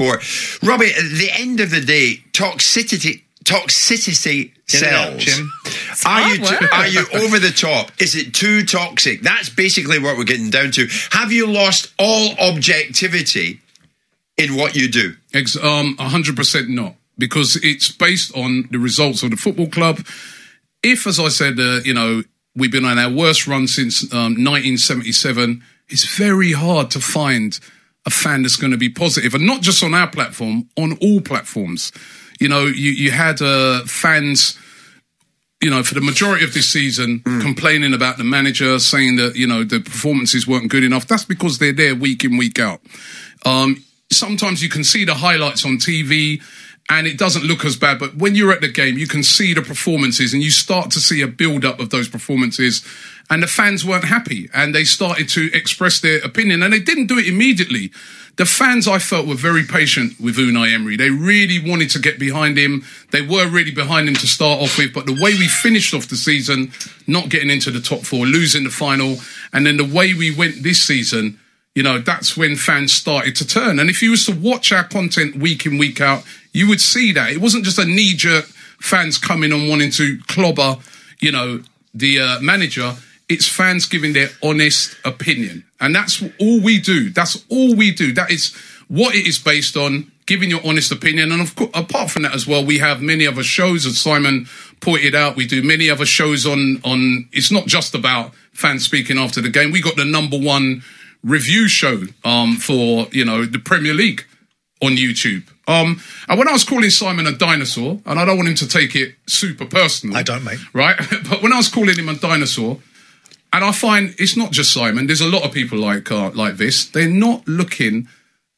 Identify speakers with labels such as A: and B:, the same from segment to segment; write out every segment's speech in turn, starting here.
A: sport. Robbie, at the end of the day, toxicity sells.
B: Jim.
A: Are you over the top? Is it too toxic? That's basically what we're getting down to. Have you lost all objectivity in what you do?
C: 100% not, because it's based on the results of the football club. If, as I said, we've been on our worst run since 1977, it's very hard to find a fan that's going to be positive, and not just on our platform, on all platforms. You had fans, for the majority of this season, complaining about the manager, saying that, the performances weren't good enough. That's because they're there week in, week out. Sometimes you can see the highlights on TV and it doesn't look as bad, but when you're at the game, you can see the performances and you start to see a build-up of those performances. And the fans weren't happy and they started to express their opinion, and they didn't do it immediately. The fans, I felt, were very patient with Unai Emery. They really wanted to get behind him. They were really behind him to start off with. But the way we finished off the season, not getting into the top four, losing the final, and then the way we went this season, that's when fans started to turn. And if you was to watch our content week in, week out, you would see that. It wasn't just a knee-jerk fans coming and wanting to clobber, the manager. It's fans giving their honest opinion. And that's all we do. That's all we do. That is what it is based on, giving your honest opinion. And of course, apart from that as well, we have many other shows, as Simon pointed out. We do many other shows on it's not just about fans speaking after the game. We got the #1 review show for, the Premier League on YouTube. And when I was calling Simon a dinosaur, and I don't want him to take it super personal.
B: I don't, mate.
C: Right? But when I was calling him a dinosaur, and I find it's not just Simon, there's a lot of people like this. They're not looking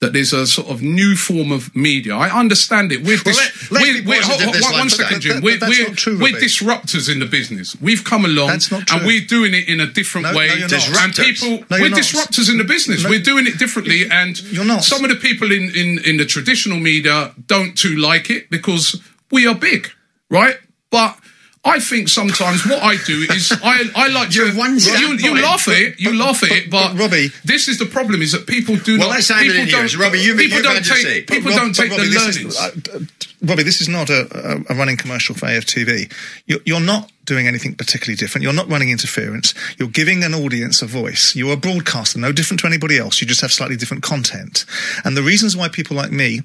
C: that there's a sort of new form of media. I understand it. We're disruptors in the business. We've come along and we're doing it in a different way.
B: We're
C: disruptors in the business. We're doing it differently, and some of the people in the traditional media don't too like it because we are big, right? But I think sometimes what I do is I like to. You laugh at it, but
B: Robbie,
C: this is the problem: is that people do not.
A: Well, let's have it in here. Robbie, people don't take
B: Robbie,
C: the learnings.
B: Robbie, this is not a running commercial for Aftv. You're not doing anything particularly different. You're not running interference. You're giving an audience a voice. You're a broadcaster, no different to anybody else. You just have slightly different content. And the reasons why people like me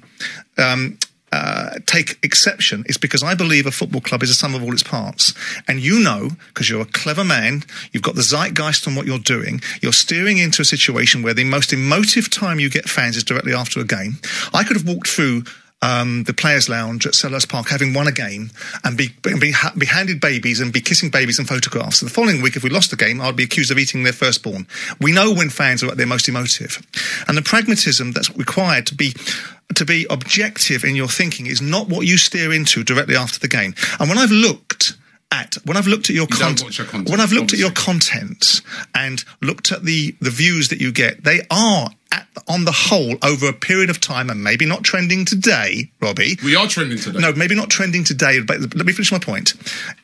B: take exception is because I believe a football club is a sum of all its parts. And because you're a clever man, you've got the zeitgeist on what you're doing, you're steering into a situation where the most emotive time you get fans is directly after a game. I could have walked through the Players' Lounge at Selhurst Park, having won a game, and be handed babies and be kissing babies and photographs. So the following week, if we lost the game, I'd be accused of eating their firstborn. We know when fans are at their most emotive. And the pragmatism that's required to be objective in your thinking is not what you steer into directly after the game. And when I've looked at your content, when I've looked at your content and looked at the views that you get, they are on the whole over a period of time, and maybe not trending today, Robbie.
C: We are trending today.
B: No, maybe not trending today, but let me finish my point,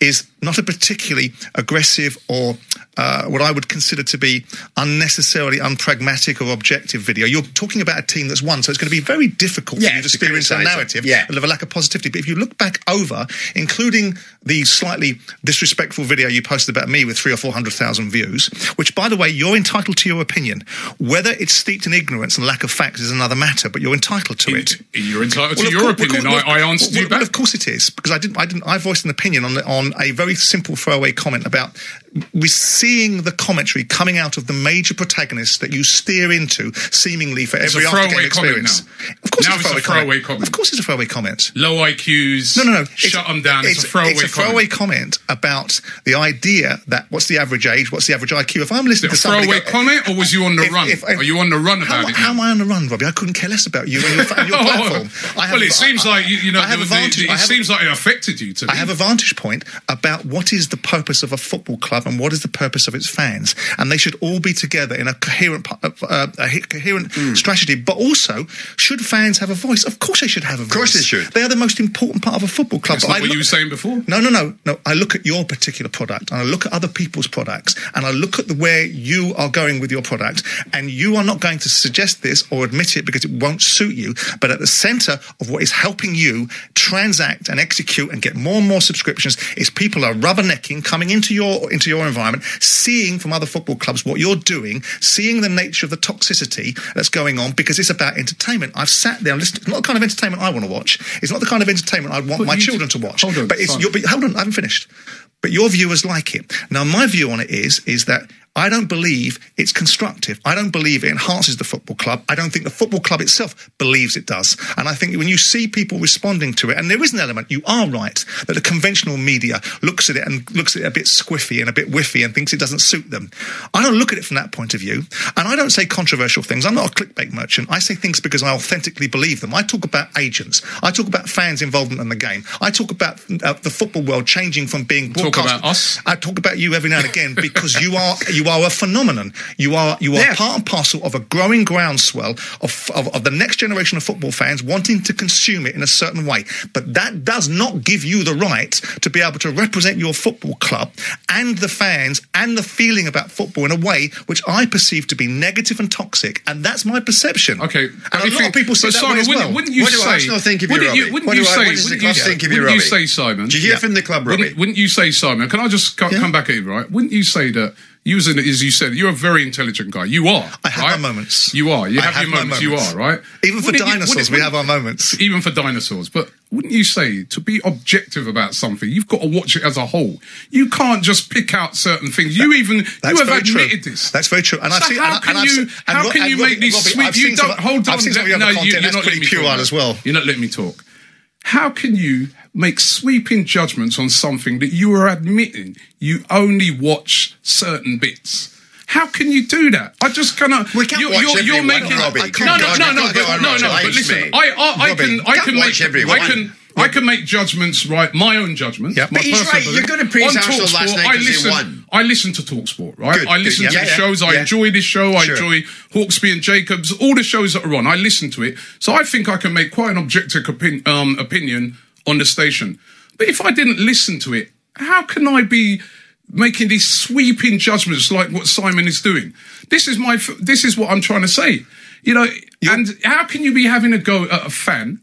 B: is not a particularly aggressive or what I would consider to be unnecessarily unpragmatic or objective video. You're talking about a team that's won, so it's going to be very difficult for you to experience a narrative of a lack of positivity. But if you look back over, including the slightly disrespectful video you posted about me with 300,000 or 400,000 views, which, by the way, you're entitled to your opinion. Whether it's steeped in ignorance and lack of facts is another matter, but you're entitled to it.
C: You're entitled to your opinion. I answered you back.
B: Of course it is, because I voiced an opinion on a very simple throwaway comment about seeing the commentary coming out of the major protagonists that you steer into seemingly for every after-game experience.
C: Of course it's a throwaway comment.
B: Of course it's a throwaway comment.
C: Low IQs.
B: No.
C: Shut them down. It's a throwaway
B: comment about the idea that what's the average age, what's the average IQ. If I'm listening to somebody...
C: throwaway comment, or was you on the run? Are you on the run about it?
B: How am I on the run, Robbie? I couldn't care less about you and your platform.
C: It seems like it affected you today.
B: I have a vantage point about what is the purpose of a football club club and what is the purpose of its fans. And they should all be together in a coherent strategy. But also, should fans have a voice? Of course they should have a voice. Of
A: course they should.
B: They are the most important part of a football club.
C: That's not what you were saying before?
B: No. I look at your particular product, and I look at other people's products, and I look at where you are going with your product, and you are not going to suggest this or admit it because it won't suit you. But at the centre of what is helping you transact and execute and get more and more subscriptions is people are rubbernecking, coming into your environment, seeing from other football clubs what you're doing, seeing the nature of the toxicity that's going on, because it's about entertainment. I've sat there and listened. It's not the kind of entertainment I want to watch. It's not the kind of entertainment I want my children to watch.
C: Hold on,
B: hold on, I haven't finished. But your viewers like it. Now, my view on it is that I don't believe it's constructive. I don't believe it enhances the football club. I don't think the football club itself believes it does. And I think when you see people responding to it, and there is an element, you are right, that the conventional media looks at it a bit squiffy and a bit whiffy and thinks it doesn't suit them. I don't look at it from that point of view. And I don't say controversial things. I'm not a clickbait merchant. I say things because I authentically believe them. I talk about agents. I talk about fans' involvement in the game. I talk about the football world changing from being broadcast.
C: Talk about us.
B: I talk about you every now and again because you are a phenomenon. You are part and parcel of a growing groundswell of the next generation of football fans wanting to consume it in a certain way. But that does not give you the right to be able to represent your football club and the fans and the feeling about football in a way which I perceive to be negative and toxic. And that's my perception.
C: Okay.
B: And a lot of people say that way as well.
C: Wouldn't you
A: what do
C: say,
A: Arsenal think of you, Robbie?
C: What does the club think of you, Robbie? Wouldn't you say, Simon?
A: Did you hear from the club, Robbie?
C: Wouldn't you say, Simon? Can I just come back at you, right? Wouldn't you say that as you said, you're a very intelligent guy. You are.
B: I have my moments.
C: You are. You have your moments. You are, right?
B: Even for dinosaurs, we have our moments.
C: Even for dinosaurs. But wouldn't you say, to be objective about something, you've got to watch it as a whole. You can't just pick out certain things. You have admitted this.
B: That's very true. And
C: so how can you make these sweet... You don't... Hold on.
B: No, you're not letting me talk as well.
C: You're not letting me talk. How can you make sweeping judgments on something that you are admitting you only watch certain bits? How can you do that? I just cannot.
A: We can't watch everyone, Robbie.
C: No. But listen, I can make judgments, right? My own judgments.
A: Yep. But he's right. You're going to praise Arsenal last night because they won.
C: I listen to TalkSport, right?
A: Good.
C: I listen to the shows. I enjoy this show. I enjoy Hawksby and Jacobs. All the shows that are on, I listen to it. So I think I can make quite an objective opinion on the station. But if I didn't listen to it, how can I be making these sweeping judgments like what Simon is doing? This is what I'm trying to say. And how can you be having a go at a fan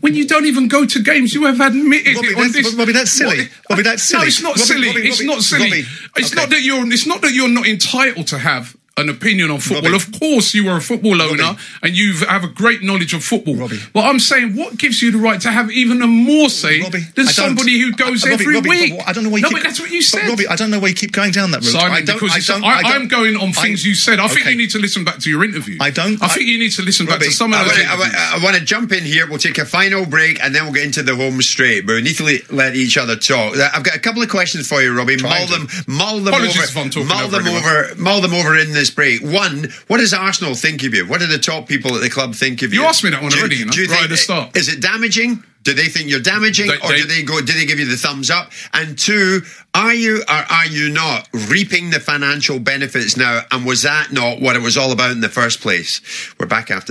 C: when you don't even go to games? You have admitted it on this.
B: Robbie, that's silly. Robbie, that's silly.
C: No, it's not silly. It's not silly. It's not that you're not entitled to have an opinion on football. Robbie. Of course, you are a football owner and you have a great knowledge of football.
B: Robbie.
C: But I'm saying, what gives you the right to have even a more say than somebody who goes every week?
B: I don't know why you
C: but that's what you said.
B: Robbie, I don't know why you keep going down that route.
C: Simon, I'm going on things you said. I think you need to listen back to your interview. I think you need to listen back to some of those interviews.
A: I want to jump in here. We'll take a final break and then we'll get into the home straight. But we need to let each other talk. I've got a couple of questions for you, Robbie. Mull them over in this break. One, what does Arsenal think of you? What do the top people at the club think of you?
C: You asked me that one already, right at the start.
A: Is it damaging? Do they think you're damaging, or do they give you the thumbs up? And two, are you or are you not reaping the financial benefits now? And was that not what it was all about in the first place? We're back after